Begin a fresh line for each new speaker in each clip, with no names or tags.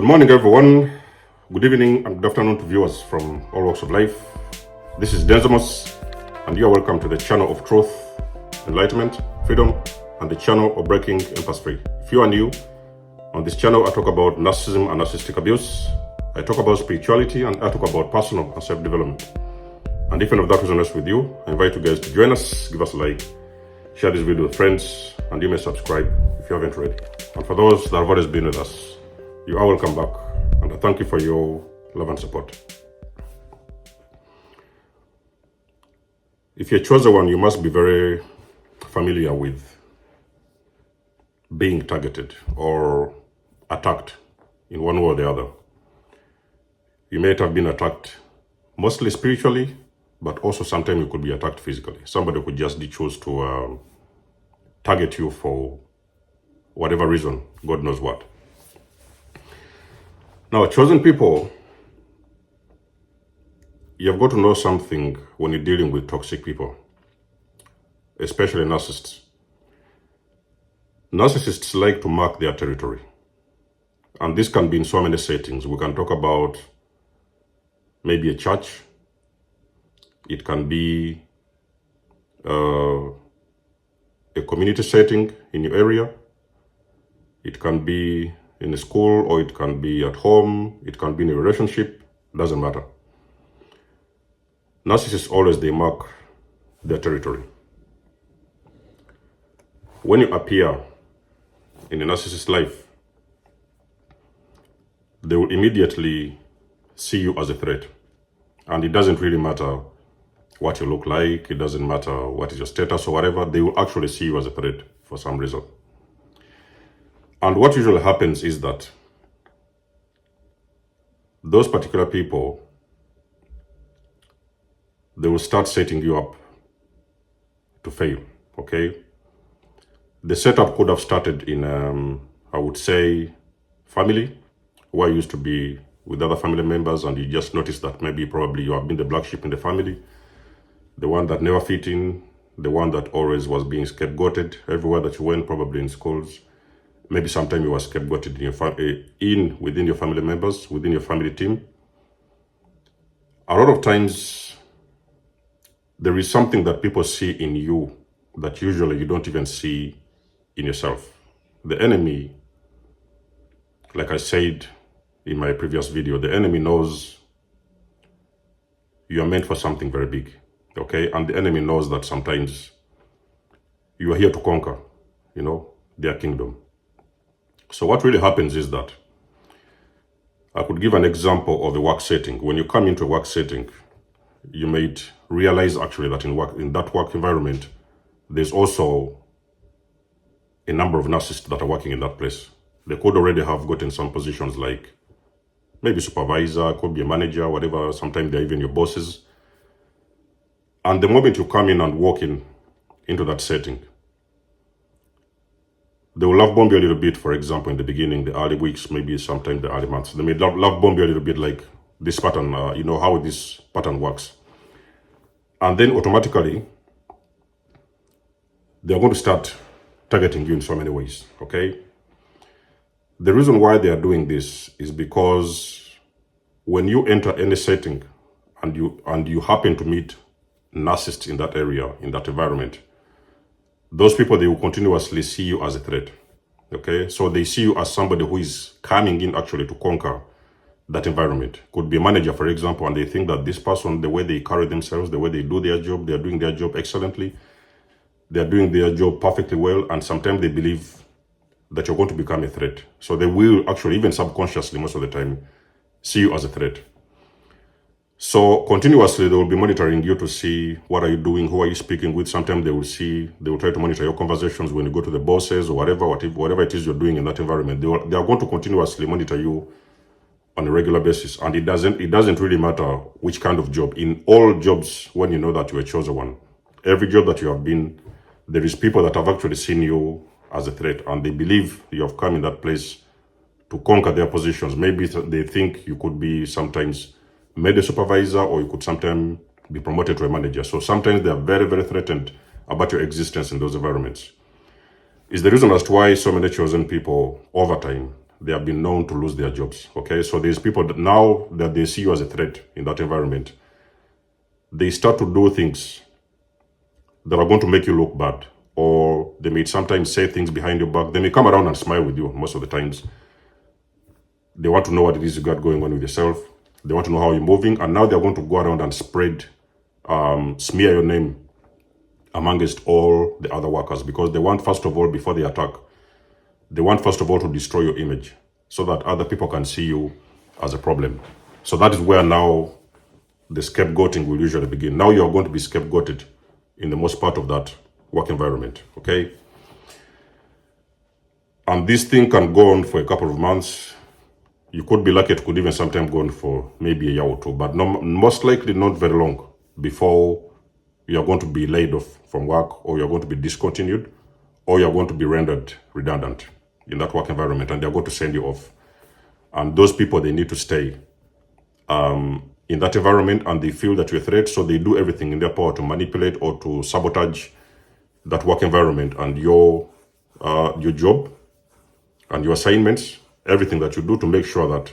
Good morning, everyone. Good evening and good afternoon to viewers from all walks of life. This is nikymus, and you are welcome to the channel of truth, enlightenment, freedom, and the channel of breaking impasse free. If you are new, on this channel, I talk about narcissism and narcissistic abuse. I talk about spirituality, and I talk about personal and self-development. And if any of that resonates with you, I invite you guys to join us, give us a like, share this video with friends, and you may subscribe if you haven't already. And for those that have always been with us, you are welcome back, and I thank you for your love and support. If you're a chosen one, you must be very familiar with being targeted or attacked in one way or the other. You may have been attacked mostly spiritually, but also sometimes you could be attacked physically. Somebody could just choose to target you for whatever reason, God knows what. Now, chosen people, you've got to know something when you're dealing with toxic people, especially narcissists. Narcissists like to mark their territory. And this can be in so many settings. We can talk about maybe a church. It can be a community setting in your area. It can be in a school, or it can be at home, it can be in a relationship, doesn't matter. Narcissists always, they mark their territory. When you appear in a narcissist's life, they will immediately see you as a threat. And it doesn't really matter what you look like, it doesn't matter what is your status or whatever, they will actually see you as a threat for some reason. And what usually happens is that those particular people, they will start setting you up to fail, okay? The setup could have started in, I would say, family, where you used to be with other family members, and you just noticed that maybe probably you have been the black sheep in the family, the one that never fit in, the one that always was being scapegoated everywhere that you went, probably in schools. Maybe sometime you were scapegoated within your family members, within your family team. A lot of times, there is something that people see in you that usually you don't even see in yourself. The enemy, like I said in my previous video, the enemy knows you are meant for something very big, okay? And the enemy knows that sometimes you are here to conquer, their kingdom. So what really happens is that, I could give an example of a work setting. When you come into a work setting, you may realize actually that in that work environment, there's also a number of narcissists that are working in that place. They could already have gotten some positions like maybe supervisor, could be a manager, whatever. Sometimes they're even your bosses. And the moment you come in and walk into that setting, they will love bomb you a little bit, for example, in the beginning, the early weeks, maybe sometimes the early months. They may love bomb you a little bit like this pattern, how this pattern works. And then automatically, they're going to start targeting you in so many ways, okay? The reason why they are doing this is because when you enter any setting and you happen to meet narcissists in that area, in that environment, those people, they will continuously see you as a threat, okay? So they see you as somebody who is coming in actually to conquer that environment. Could be a manager, for example, and they think that this person, the way they carry themselves, the way they do their job, they are doing their job excellently. They are doing their job perfectly well, and sometimes they believe that you're going to become a threat. So they will actually, even subconsciously most of the time, see you as a threat. So continuously, they will be monitoring you to see what are you doing, who are you speaking with. Sometimes they will try to monitor your conversations when you go to the bosses or whatever it is you're doing in that environment. They are going to continuously monitor you on a regular basis. And it doesn't really matter which kind of job. In all jobs, when you know that you're a chosen one, every job that you have been, there is people that have actually seen you as a threat, and they believe you have come in that place to conquer their positions. Maybe they think you could be sometimes made a supervisor, or you could sometimes be promoted to a manager. So sometimes they are very, very threatened about your existence in those environments. It's the reason as to why so many chosen people over time, they have been known to lose their jobs. Okay, so there's people that now that they see you as a threat in that environment, they start to do things that are going to make you look bad, or they may sometimes say things behind your back. They may come around and smile with you most of the times. They want to know what it is you got going on with yourself. They want to know how you're moving, and now they're going to go around and smear your name amongst all the other workers, because they want, first of all, before they attack, they want, first of all, to destroy your image so that other people can see you as a problem. So that is where now the scapegoating will usually begin. Now you're going to be scapegoated in the most part of that work environment, okay? And this thing can go on for a couple of months. You could be lucky, it could even sometimes go on for maybe a year or two, but most likely not very long before you're going to be laid off from work, or you're going to be discontinued, or you're going to be rendered redundant in that work environment, and they're going to send you off. And those people, they need to stay in that environment, and they feel that you're a threat, so they do everything in their power to manipulate or to sabotage that work environment and your job and your assignments, everything that you do, to make sure that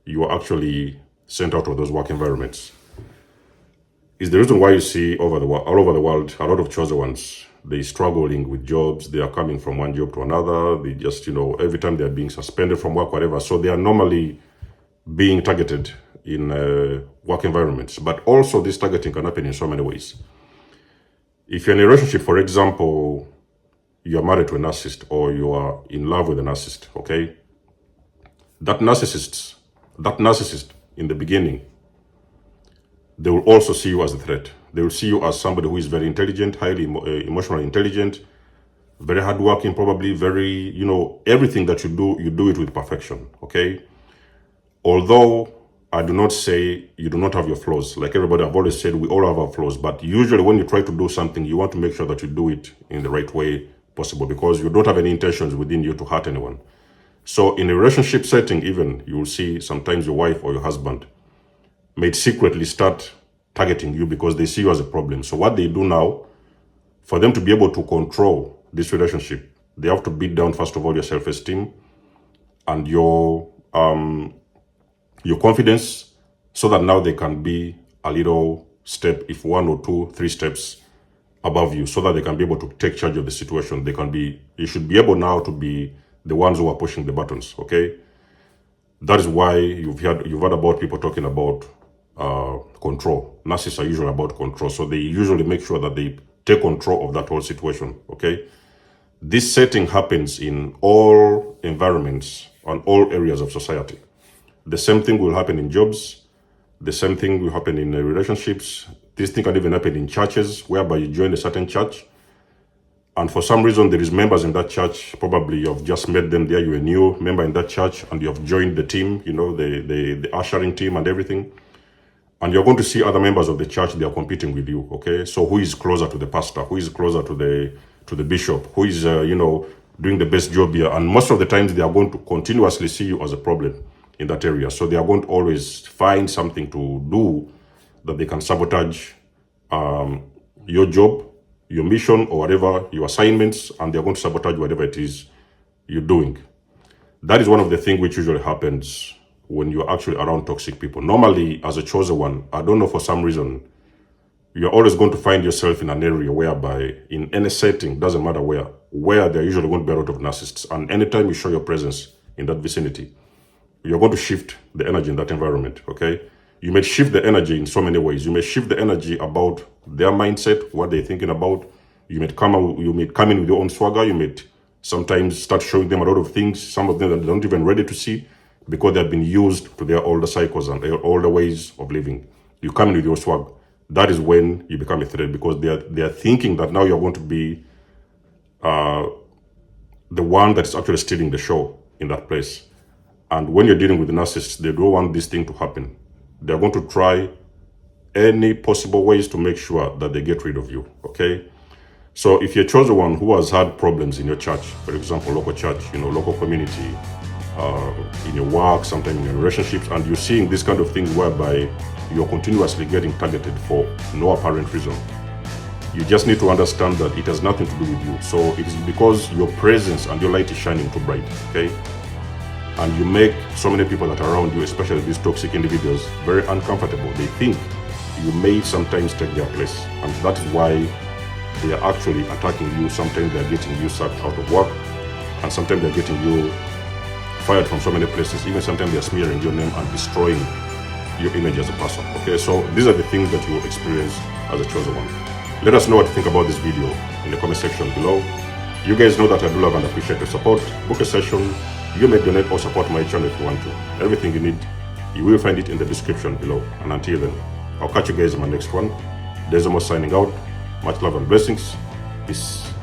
you are actually sent out of those work environments. Is the reason why you see all over the world, a lot of chosen ones, they struggling with jobs. They are coming from one job to another. They just, every time they are being suspended from work, whatever. So they are normally being targeted in work environments. But also this targeting can happen in so many ways. If you're in a relationship, for example, you are married to a narcissist, or you are in love with a narcissist, okay? That narcissist in the beginning, they will also see you as a threat. They will see you as somebody who is very intelligent, highly emotionally intelligent, very hardworking, probably very, everything that you do it with perfection, okay? Although I do not say you do not have your flaws. Like everybody, I've always said we all have our flaws, but usually when you try to do something, you want to make sure that you do it in the right way possible, because you don't have any intentions within you to hurt anyone. So in a relationship setting, even, you will see sometimes your wife or your husband may secretly start targeting you because they see you as a problem. So what they do now, for them to be able to control this relationship, they have to beat down, first of all, your self-esteem and your confidence, so that now they can be a little step, if 1 or 2, 3 steps above you, so that they can be able to take charge of the situation. You should be able now to be the ones who are pushing the buttons, okay? That is why you've heard about people talking about control. Narcissists are usually about control, so they usually make sure that they take control of that whole situation, okay? This setting happens in all environments and all areas of society. The same thing will happen in jobs. The same thing will happen in relationships. This thing can even happen in churches, whereby you join a certain church, and for some reason there is members in that church. Probably you have just met them there. You're a new member in that church, and you have joined the team, the ushering team and everything. And you're going to see other members of the church, they are competing with you, okay? So who is closer to the pastor? Who is closer to the bishop? Who is, doing the best job here? And most of the times they are going to continuously see you as a problem in that area. So they are going to always find something to do that they can sabotage your job, your mission, or whatever, your assignments, and they're going to sabotage whatever it is you're doing. That is one of the things which usually happens when you're actually around toxic people. Normally, as a chosen one, I don't know, for some reason, you're always going to find yourself in an area whereby, in any setting, doesn't matter where they're usually going to be a lot of narcissists. And anytime you show your presence in that vicinity, you're going to shift the energy in that environment, okay? You may shift the energy in so many ways. You may shift the energy about their mindset, what they're thinking about. You may come in with your own swagger. You may sometimes start showing them a lot of things, some of them that they're not even ready to see, because they've been used to their older cycles and their older ways of living. You come in with your swag. That is when you become a threat, because they are thinking that now you're going to be the one that's actually stealing the show in that place. And when you're dealing with narcissists, they don't want this thing to happen. They're going to try any possible ways to make sure that they get rid of you, okay? So if you're chosen one who has had problems in your church, for example, local church, local community, in your work, sometimes in your relationships, and you're seeing this kind of things whereby you're continuously getting targeted for no apparent reason, you just need to understand that it has nothing to do with you. So it is because your presence and your light is shining too bright, okay? and you make so many people that are around you, especially these toxic individuals, very uncomfortable. They think you may sometimes take their place, and that is why they are actually attacking you. Sometimes they are getting you sacked out of work, and sometimes they are getting you fired from so many places. Even sometimes they are smearing your name and destroying your image as a person. Okay, so these are the things that you will experience as a chosen one. Let us know what you think about this video in the comment section below. You guys know that I do love and appreciate your support. Book a session. You may donate or support my channel if you want to. Everything you need, you will find it in the description below. And until then, I'll catch you guys in my next one. There's almost signing out. Much love and blessings. Peace.